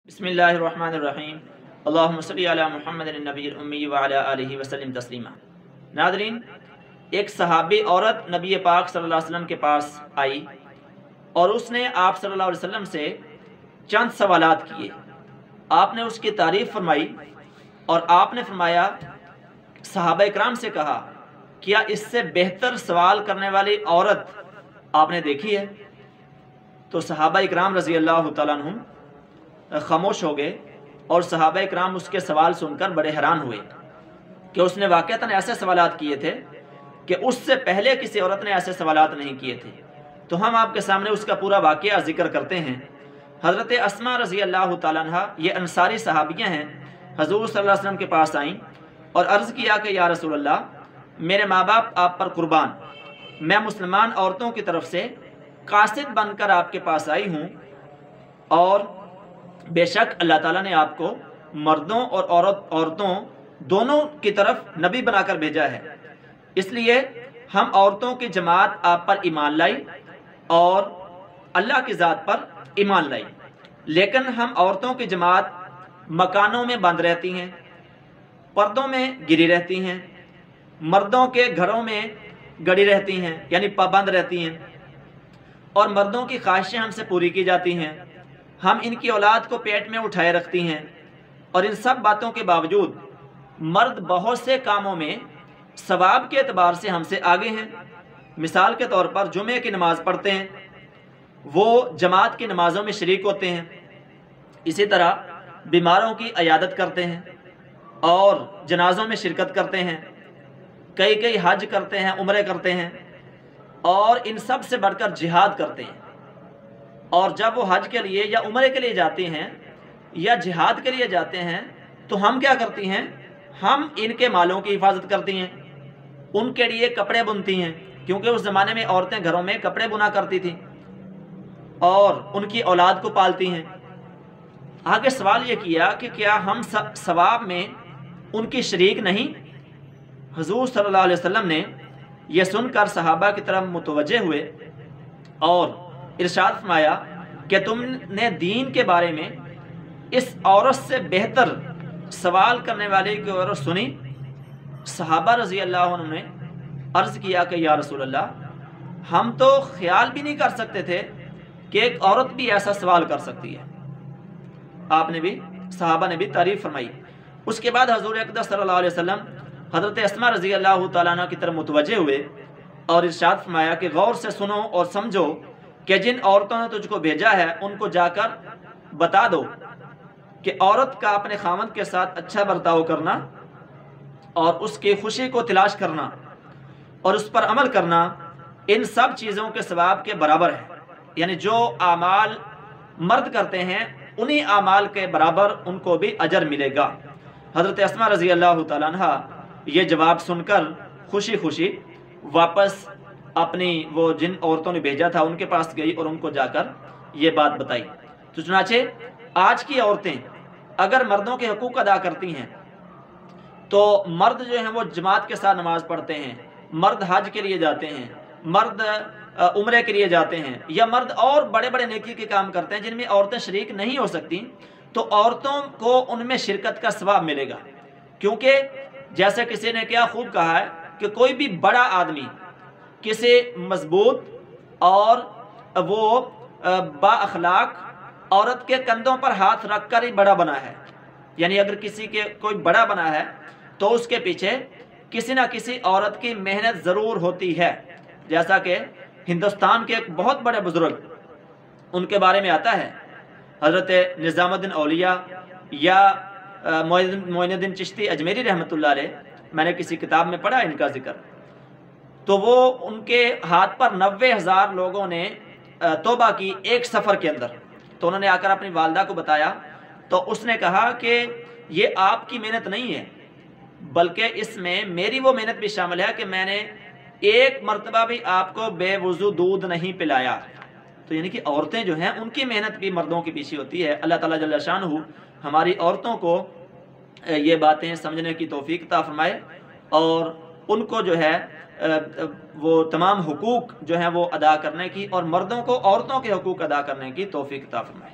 बिस्मिल्लाहिर्रहमानिर्रहीम। अल्लाहुम्मा सल्ली अला मुहम्मदिन नबील उम्मी व अला आलिहि वसल्लम तस्लीमा। नाज़रीन, एक सहाबी औरत नबी पाक सल्लल्लाहु अलैहि वसल्लम के पास आई और उसने आप सल्लल्लाहु अलैहि वसल्लम से चंद सवालात किए। आपने उसकी तारीफ़ फरमाई और आपने फरमाया, सहाबा इकराम से कहा, क्या इससे बेहतर सवाल करने वाली औरत आपने देखी है? तो सहाबा इकराम रज़ी अल्लाह तआला अन्हुम खामोश हो गए और सहाबा इकराम उसके सवाल सुनकर बड़े हैरान हुए कि उसने वाक़तन ऐसे सवालात किए थे कि उससे पहले किसी औरत ने ऐसे सवालात नहीं किए थे। तो हम आपके सामने उसका पूरा वाक़या ज़िक्र करते हैं। हज़रत अस्मा रज़ी अल्लाह तआला अन्हा, ये अंसारी सहाबियाँ हैं, हुज़ूर सल्लल्लाहु अलैहि वसल्लम के पास आईं और अर्ज़ किया कि या रसूल अल्लाह, मेरे माँ बाप आप पर कुर्बान, मैं मुसलमान औरतों की तरफ से कासिद बनकर आपके पास आई हूँ और बेशक अल्लाह ताला ने आपको मर्दों और औरतों दोनों की तरफ नबी बनाकर भेजा है, इसलिए हम औरतों की जमात आप पर ईमान लाई और अल्लाह की ज़ात पर ईमान लाई। लेकिन हम औरतों की जमात मकानों में बंद रहती हैं, पर्दों में गिरी रहती हैं, मर्दों के घरों में गड़ी रहती हैं यानी पाबंद रहती हैं, और मर्दों की ख्वाहिशें हमसे पूरी की जाती हैं। हम इनकी औलाद को पेट में उठाए रखती हैं और इन सब बातों के बावजूद मर्द बहुत से कामों में सवाब के एतबार से हमसे आगे हैं। मिसाल के तौर पर जुमे की नमाज़ पढ़ते हैं, वो जमात की नमाज़ों में शरीक होते हैं, इसी तरह बीमारों की अयादत करते हैं और जनाज़ों में शिरकत करते हैं, कई कई हज करते हैं, उम्रे करते हैं और इन सब से बढ़कर जिहाद करते हैं। और जब वो हज के लिए या उम्रे के लिए जाते हैं या जिहाद के लिए जाते हैं तो हम क्या करती हैं? हम इनके मालों की हिफाजत करती हैं, उनके लिए कपड़े बुनती हैं, क्योंकि उस ज़माने में औरतें घरों में कपड़े बुना करती थी और उनकी औलाद को पालती हैं। आगे सवाल ये किया कि क्या हम सवाब में उनकी शरीक नहीं? हुज़ूर सल्लल्लाहु अलैहि वसल्लम ने यह सुनकर सहाबा की तरफ मुतवज्जे हुए और इरशाद फरमाया कि तुमने दीन के बारे में इस औरत से बेहतर सवाल करने वाले की औरत सुनी? सहाबा रज़ी अल्लाह अन्हुम ने अर्ज़ किया कि या रसूल अल्लाह, हम तो ख्याल भी नहीं कर सकते थे कि एक औरत भी ऐसा सवाल कर सकती है। आपने भी, सहाबा ने भी तारीफ़ फरमाई। उसके बाद हज़ूर अक़दस सल्लल्लाहु अलैहि वसल्लम हज़रत अस्मा रज़ी अल्लाह तआला अन्हा की तरफ मुतवज्जे हुए और इरशाद फरमाया कि गौर से सुनो और समझो कि जिन औरतों ने तुझको भेजा है उनको जाकर बता दो कि औरत का अपने खामद के साथ अच्छा बर्ताव करना और उसकी खुशी को तलाश करना और उस पर अमल करना इन सब चीज़ों के सवाब के बराबर है। यानी जो आमाल मर्द करते हैं उन्हीं आमाल के बराबर उनको भी अजर मिलेगा। हज़रत अस्मा रज़ी अल्लाह तआला अन्हा ये जवाब सुनकर खुशी खुशी वापस अपनी वो जिन औरतों ने भेजा था उनके पास गई और उनको जाकर ये बात बताई। तो चुनाचे आज की औरतें अगर मर्दों के हकूक़ अदा करती हैं तो मर्द जो हैं वो जमात के साथ नमाज़ पढ़ते हैं, मर्द हज के लिए जाते हैं, मर्द उम्रे के लिए जाते हैं, या मर्द और बड़े बड़े नेकी के काम करते हैं जिनमें औरतें शरीक नहीं हो सकती, तो औरतों को उनमें शिरकत का सवाब मिलेगा। क्योंकि जैसे किसी ने क्या खूब कहा है कि कोई भी बड़ा आदमी किसी मजबूत और वो बाअखलाक औरत के कंधों पर हाथ रखकर ही बड़ा बना है। यानी अगर किसी के कोई बड़ा बना है तो उसके पीछे किसी ना किसी औरत की मेहनत ज़रूर होती है। जैसा कि हिंदुस्तान के एक बहुत बड़े बुज़ुर्ग, उनके बारे में आता है हज़रत निज़ामुद्दीन औलिया या मोइनुद्दीन चिश्ती अजमेरी रहमतुल्लाह अलैह, मैंने किसी किताब में पढ़ा इनका जिक्र। तो वो उनके हाथ पर 90,000 लोगों ने तौबा की एक सफ़र के अंदर। तो उन्होंने आकर अपनी वालदा को बताया तो उसने कहा कि ये आपकी मेहनत नहीं है, बल्कि इसमें मेरी वो मेहनत भी शामिल है कि मैंने एक मरतबा भी आपको बेवुज़ू दूध नहीं पिलाया। तो यानी कि औरतें जो हैं उनकी मेहनत भी मर्दों के पीछे होती है। अल्लाह ताला जल्ल शानहू हमारी औरतों को ये बातें समझने की तौफीक अता फरमाए और उनको जो है वो तमाम हुकूक जो हैं वो अदा करने की और मर्दों को औरतों के हुकूक अदा करने की तौफीक अता फरमाए।